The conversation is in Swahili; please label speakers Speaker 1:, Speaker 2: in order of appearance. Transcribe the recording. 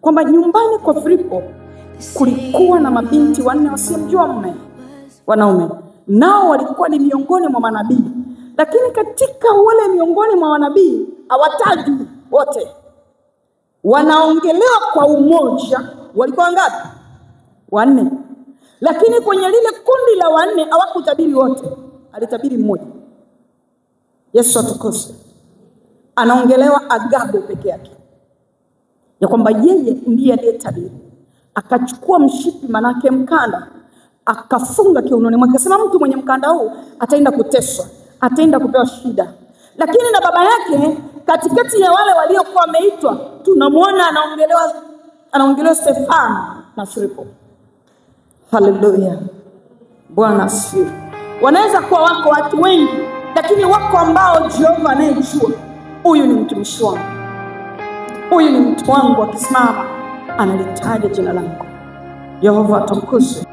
Speaker 1: Kwamba nyumbani kwa Filipo kulikuwa na mabinti 4 wasiomjua mume, wanaume. Nao walikuwa ni miongoni mwa manabii. Lakini katika wale miongoni mwa manabii hawatajwi wote. Wanaongelewa kwa umoja. Walikuwa ngapi? 4. Lakini kwenye lile kundi la 4 hawakutabiri wote. Alitabiri mmoja. Yesu atukuzwe. Anaongelewa Agabo peke yake, ya kwamba yeye ndiye aliyetabiri. Akachukua mshipi, manake mkanda, akafunga kiunoni mwake. Akasema mtu mwenye mkanda huu ataenda kuteswa, ataenda kupewa shida. Lakini na baba yake katikati ya wale waliokuwa wameitwa, tunamwona anaongelewa Stefano na Filipo. Haleluya. Bwana asifiwe. Wanaweza kuwa wako watu wengi, lakini wako ambao Jehova anayejua huyu ni mtumishi wangu, huyu ni mtu wangu, akisimama analitaja jina langu. Yehova atukuzwe.